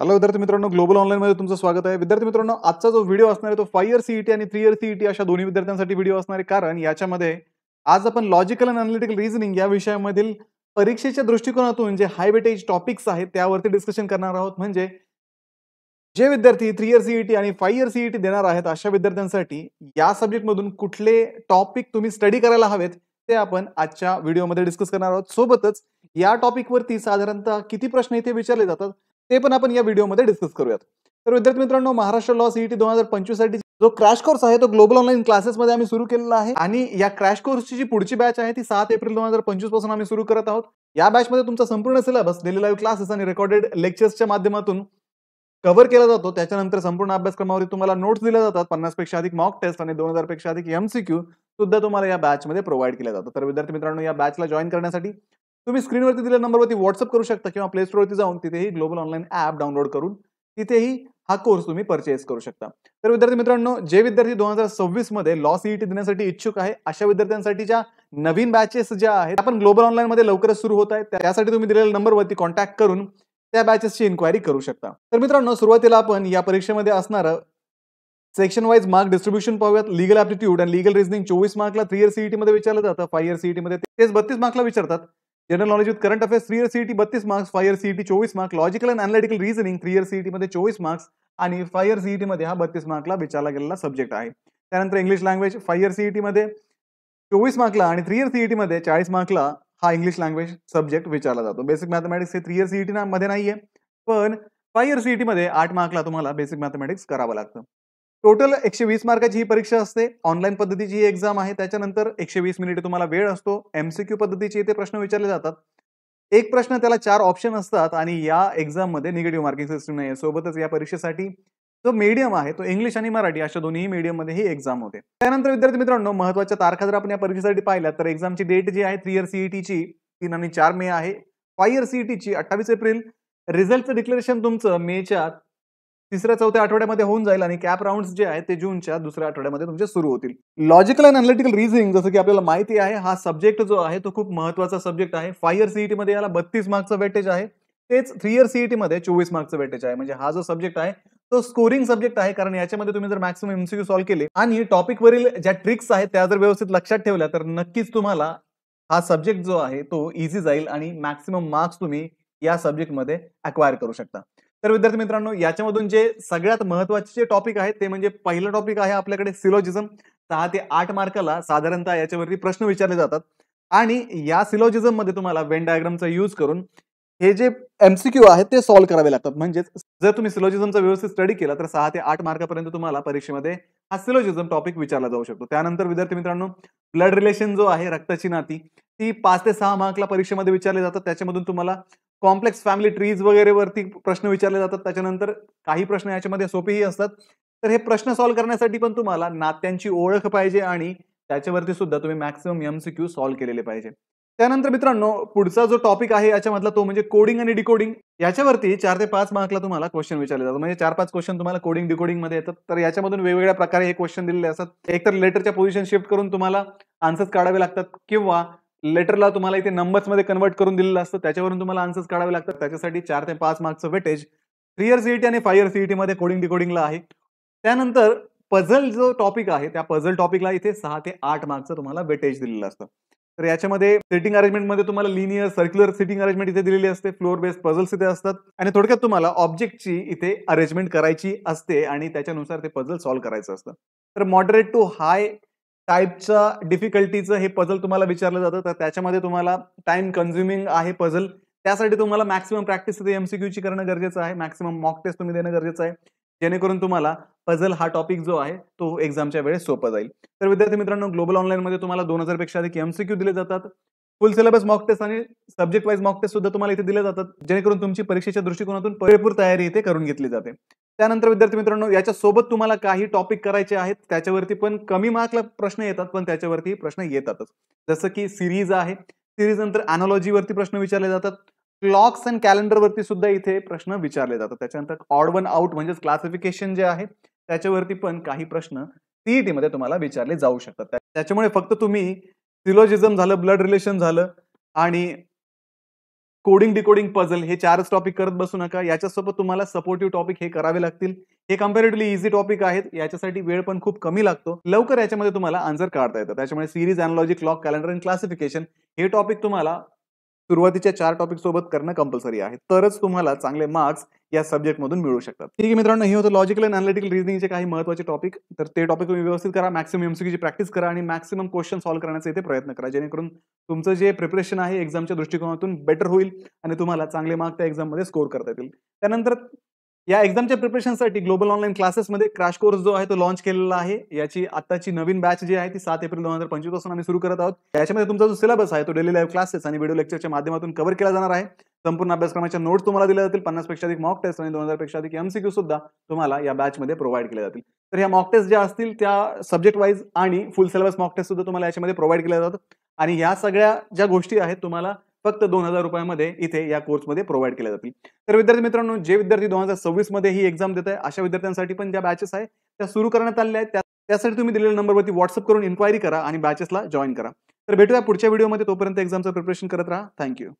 Hello विद्यार्थी मित्रांनो, global ऑनलाईनमध्ये तुमचं स्वागत आहे. विद्यार्थी मित्रांनो, आजचा जो व्हिडिओ असणार आहे तो 5 इयर सीईटी आणि 3 इयर सीईटी अशा दोन्ही विद्यार्थ्यांसाठी व्हिडिओ असणार आहे. कारण याच्यामध्ये आज आपण लॉजिकल आणि एनालिटिकल रिझनिंग या विषयामधील परीक्षेच्या दृष्टिकोनातून जे हाय वेटेज टॉपिक्स आहेत त्यावरती डिस्कशन करणार आहोत. म्हणजे जे विद्यार्थी 3 इयर सीईटी आणि 5 इयर सीईटी देणार आहेत अशा विद्यार्थ्यांसाठी या सब्जेक्टमधून कुठले टॉपिक तुम्ही स्टडी करायला हवेत ते आपण आजच्या व्हिडिओमध्ये डिस्कस करणार आहोत. सोबतच या टॉपिकवरती साधारणतः किती प्रश्न इथे विचारले जातात ते पण आपण या व्हिडिओमध्ये डिस्कस करूयात. तर विद्यार्थी मित्रांनो, महाराष्ट्र लॉ सीईटी 2025 साठी जो क्रॅश कोर्स आहे तो ग्लोबल ऑनलाईन क्लासेसमध्ये आम्ही सुरू केलेला आहे आणि या क्रॅश कोर्सची जी पुढची बॅच आहे ती 7 एप्रिल 2025 पासून आम्ही सुरू करत आहोत. या बॅचमध्ये तुमचा संपूर्ण सिलेबस डेली लाईव्ह क्लासेस आणि रेकॉर्डेड लेक्चर्सच्या माध्यमातून कव्हर केला जातो. त्याच्यानंतर संपूर्ण अभ्यासक्रमावरती तुम्हाला नोट्स दिल्या जातात. 50 पेक्षा अधिक मॉक टेस्ट आणि 2000 पेक्षा अधिक एमसीक्यू सुद्धा तुम्हाला या बॅचमध्ये प्रोव्हाइड केल्या जातात. तर विद्यार्थी मित्रांनो, या बॅचला जॉईन करण्यासाठी तुम्ही स्क्रीनवरती दिलेल्या नंबरवरती व्हॉट्सअप करू शकता किंवा प्ले स्टोरवरती जाऊन तिथेही ग्लोबल ऑनलाईन ऍप डाउनलोड करून तिथेही हा कोर्स तुम्ही परचेस करू शकता. तर विद्यार्थी मित्रांनो, जे विद्यार्थी 2026 मध्ये लॉ सीईटी देण्यासाठी इच्छुक आहे अशा विद्यार्थ्यांसाठीच्या नवीन बॅचेस ज्या आहेत आपण ग्लोबल ऑनलाईन मध्ये लवकरच सुरू होत आहेत. त्यासाठी तुम्ही दिलेल्या नंबरवरती कॉन्टॅक्ट करून त्या बॅचेसची इन्क्वायरी करू शकता. तर मित्रांनो, सुरुवातीला आपण या परीक्षेमध्ये असणारं सेक्शन वाईज मार्क डिस्ट्रीब्युशन पाहूयात. लीगल ॲप्टिट्यूड आणि लीगल रिझनिंग 24 मार्कला 3 इयर सीईटी मध्ये विचारलं जातं. 5 इयर सीईटी मध्ये तेच 32 मार्कला विचारतात. General knowledge with current affairs 3 year CET 32 marks, 5 year CET 24 mark. Logical and analytical reasoning 3 year CET मध्ये 24 मार्क्स आणि 5 इयर सीईटी मध्ये हा 32 मार्कला विचारला गेलेला सब्जेक्ट आहे. त्यानंतर इंग्लिश लँग्वेज 5 इयर सीईटी मध्ये 24 मार्कला आणि 3 इयर सीईटी मध्ये 40 मार्कला हा इंग्लिश लँग्वेज सब्जेक्ट विचारला जातो. बेसिक मॅथमॅटिक्स हे 3 इयर सीईटी मध्ये नाहीये, पण 5 इयर सीईटी मध्ये 8 मार्कला तुम्हाला बेसिक मॅथमॅटिक्स करावं लागतं. टोटल 120 मार्काची ही परीक्षा असते. ऑनलाईन पद्धतीची ही एक्झाम आहे. त्याच्यानंतर 120 मिनिटे तुम्हाला वेळ असतो. एमसीक्यू पद्धतीचे इथे प्रश्न विचारले जातात. एक प्रश्न त्याला 4 ऑप्शन असतात आणि या एक्झाम मध्ये निगेटिव्ह मार्किंग सिस्टम नाही. सोबतच या परीक्षेसाठी जो मीडियम आहे तो इंग्लिश आणि मराठी अशा दोन्ही मीडियम मध्ये ही एक्झाम होते. त्यानंतर विद्यार्थी मित्रांनो, महत्त्वाच्या तारखा जर आपण या परीक्षेसाठी पाहिल्या तर एक्झामची डेट जी आहे 3 इयर सीईटीची 3 आणि 4 मे आहे. 5 इयर सीईटीची 28 एप्रिल. रिझल्टचं डिक्लेरेशन तुमचं मेच्या 3-4 आठवड्यामध्ये होऊन जाईल आणि कॅप राऊंड्स जे आहेत ते जूनच्या 2ऱ्या आठवड्यामध्ये तुमचे सुरू होतील. लॉजिकल अँड एनालिटिकल रिझनिंग जसं की आपल्याला माहिती आहे हा सब्जेक्ट जो आहे तो खूप महत्त्वाचा सब्जेक्ट आहे. 5 इयर सीईटी मध्ये याला 32 मार्कचं वेटेज आहे. तेच 3 इयर सीईटी मध्ये 24 मार्कचं वेटेज आहे. म्हणजे हा जो सब्जेक्ट आहे तो स्कोरिंग सब्जेक्ट आहे. कारण याच्यामध्ये तुम्ही जर मॅक्सिमम एमसीक्यू सॉल्व्ह केले आणि टॉपिक वरील ज्या ट्रिक्स आहेत त्या जर व्यवस्थित लक्षात ठेवल्या तर नक्कीच तुम्हाला हा सब्जेक्ट जो आहे तो इझी जाईल आणि मॅक्सिमम मार्क्स तुम्ही या सब्जेक्टमध्ये अक्वायर करू शकता. तर विद्यार्थी मित्रांनो, याच्यामधून जे सगळ्यात महत्त्वाचे जे टॉपिक आहेत ते म्हणजे पहिलं टॉपिक आहे आपल्याकडे सिलोजिझम. 6 ते 8 मार्काला साधारणतः याच्यावरती प्रश्न विचारले जातात आणि या सिलोजिझम मध्ये तुम्हाला वेन डायग्रामचा यूज करून हे जे एमसीक्यू आहेत ते सॉल्व्ह करावे लागतात. म्हणजे जर तुम्ही सिलोजिझमचा व्यवस्थित स्टडी केला तर 6 ते 8 मार्कापर्यंत तुम्हाला परीक्षेमध्ये हा सिलोजिझम टॉपिक विचारला जाऊ शकतो. त्यानंतर विद्यार्थी मित्रांनो, ब्लड रिलेशन जो आहे रक्ताची नाती ती 5 ते 6 मार्कला परीक्षेमध्ये विचारले जातात. त्याच्यामधून तुम्हाला कॉम्प्लेक्स फॅमिली ट्रीज वगैरे वरती प्रश्न विचारले जातात. त्याच्यानंतर काही प्रश्न याच्यामध्ये सोपेही असतात. तर हे प्रश्न सॉल्व्ह करण्यासाठी पण तुम्हाला नात्यांची ओळख पाहिजे आणि त्याच्यावरती सुद्धा तुम्ही मॅक्सिमम एमसीक्यू सॉल्व्ह केलेले पाहिजे. त्यानंतर मित्रांनो, पुढचा जो टॉपिक आहे याच्यामधला तो म्हणजे कोडिंग आणि डिकोडिंग. याच्यावरती 4 ते 5 मार्कला तुम्हाला क्वेश्चन विचारले जातात. म्हणजे 4-5 क्वेश्चन तुम्हाला कोडिंग डिकोडिंग मध्ये येतात. तर याच्यामधून वेगवेगळ्या प्रकारे हे क्वेश्चन दिलेले असतात. एकतर लेटरच्या पोझिशन शिफ्ट करून तुम्हाला आन्सर्स काढावे लागतात किंवा लेटरला तुम्हाला इथे नंबर्स मध्ये कन्वर्ट करून दिलेलं असतं, त्याच्यावरून तुम्हाला आन्सर्स काढावे लागतात. त्याच्यासाठी 4 ते 5 मार्कचं वेटेज 3 इयर सीईटी आणि 5 इयर सीईटी मध्ये कोडिंग डिकोडिंगला आहे. त्यानंतर पझल जो टॉपिक आहे त्या पझल टॉपिकला इथे 6 ते 8 मार्कचं तुम्हाला वेटेज दिलेलं असतं. तर याच्यामध्ये सिटिंग अरेंजमेंट मध्ये तुम्हाला लिनियर सर्क्युलर सिटिंग अरेंजमेंट इथे दिलेली असते. फ्लोर बेस्ड पझल्स इथे असतात आणि थोडक्यात तुम्हाला ऑब्जेक्टची इथे अरेंजमेंट करायची असते आणि त्याच्यानुसार ते पझल सॉल्व्ह करायचं असतं. तर मॉडरेट टू हाय टाईपचा डिफिकल्टीचं हे पझल तुम्हाला विचारलं जातं. तर त्याच्यामध्ये तुम्हाला टाइम कन्झ्युमिंग आहे पझल. त्यासाठी तुम्हाला मॅक्सिमम प्रॅक्टिस इथे एमसीक्यूची करणं गरजेचं आहे. मॅक्सिमम मॉक टेस्ट तुम्ही देणं गरजेचं आहे, जेणेकरून तुम्हाला पझल हा टॉपिक जो आहे तो एक्झामच्या वेळेस सोपा जाईल. तर विद्यार्थी मित्रांनो, ग्लोबल ऑनलाईन मध्ये तुम्हाला 2000 पेक्षा अधिक एमसीक्यू दिले जातात. फुल सिलेबस मॉक टेस्ट आणि सब्जेक्ट वाईज मॉक टेस्ट सुद्धा तुम्हाला इथे दिले जातात, जेणेकरून तुमची परीक्षेच्या दृष्टिकोनातून पुरेपूर तयारी इथे करून घेतली जाते. त्यानंतर विद्यार्थी मित्रांनो, याच्या सोबत तुम्हाला काही टॉपिक करायचे आहेत त्याच्यावरती पण कमी मार्कला प्रश्न येतात, पण त्याच्यावरती प्रश्न येतातच. जसं की सिरीज आहे. सिरीज नंतर अॅनालॉजी वरती प्रश्न विचारले जातात. क्लॉक्स अँड कॅलेंडर वरती सुद्धा इथे प्रश्न विचारले जातात. त्याच्यानंतर ऑड वन आउट म्हणजे क्लासिफिकेशन जे आहे त्याच्यावरती पण काही प्रश्न सीईटी मध्ये तुम्हाला विचारले जाऊ शकतात. त्याच्यामुळे फक्त तुम्ही सिलोजिझम झालं, ब्लड रिलेशन झालं आणि कोडिंग, डिकोडिंग, पझल हे 4च टॉपिक करत बसू नका. याच्यासोबत तुम्हाला सपोर्टिव्ह टॉपिक हे करावे लागतील. हे कंपॅरेटिव्हली ईझी टॉपिक आहेत. याच्यासाठी वेळ पण खूप कमी लागतो. लवकर याच्यामध्ये तुम्हाला आन्सर काढता येतं. त्याच्यामुळे सीरीज, एनालॉजी, क्लॉक, कॅलेंडर आणि क्लासिफिकेशन हे टॉपिक तुम्हाला सुरुवातीच्या 4 टॉपिक सोबत करणं कंपल्सरी आहे. तरच तुम्हाला चांगले मार्क्स या सब्जेक्टमधून मिळू शकतात. ठीक आहे मित्रांनो, हे होतं लॉजिकल अँड एनालिटिकल रिझनिंगचे काही महत्त्वाचे टॉपिक. तर ते टॉपिक तुम्ही व्यवस्थित करा. मॅक्सिमम एमसीक्यूची प्रॅक्टिस करा आणि मॅक्सिमम क्वेश्चन सॉल्व्ह करण्याचा इथे प्रयत्न करा. जेणेकरून तुमचं जे प्रिपरेशन आहे एक्झामच्या दृष्टिकोनातून बेटर होईल आणि तुम्हाला चांगले मार्क त्या एक्झाममध्ये स्कोर करता येतील. त्यानंतर या एक्झामच्या प्रिपरेशनसाठी ग्लोबल ऑनलाईन क्लासेसमध्ये क्रॅश कोर्स जो आहे तो लॉन्च केलेला आहे. याची आताची नवीन बॅच जी आहे ती 7 एप्रिल 2025 पासून आम्ही सुरू करत आहोत. याच्यामध्ये तुमचा जो सिलेबस आहे तो डेली लाईव्ह क्लासेस आणि व्हिडिओ लेक्चरच्या माध्यमातून कव्हर केला जाणार आहे. संपूर्ण अभ्यासक्रमाच्या नोट्स तुम्हाला दिल्या जातील. 50 पेक्षा अधिक मॉक टेस्ट आणि 2000 पेक्षा अधिक एमसीक्यू सुद्धा तुम्हाला या बॅचमध्ये प्रोव्हाइड केले जातील. तर ह्या मॉक टेस्ट ज्या असतील त्या सब्जेक्ट वाईज आणि फुल सिलेबस मॉक टेस्ट सुद्धा तुम्हाला याच्यामध्ये प्रोव्हाइड केल्या जातात. आणि ह्या सगळ्या ज्या गोष्टी आहेत तुम्हाला फक्त 2000 रुपयामध्ये इथे या कोर्समध्ये प्रोव्हाइड केल्या जातील. तर विद्यार्थी मित्रांनो, जे विद्यार्थी 2026 मध्ये ही एक्झाम देत आहे अशा विद्यार्थ्यांसाठी पण ज्या बॅचेस आहे त्या सुरू करण्यात आलेल्या आहेत. त्यासाठी तुम्ही दिलेल्या नंबरवरती व्हॉट्सअप करून इन्क्वायरी करा आणि बॅचेसला जॉईन करा. तर भेटूया पुढच्या व्हिडिओमध्ये. तोपर्यंत एक्झामचं प्रिपरेशन करत राहा. थँक्यू.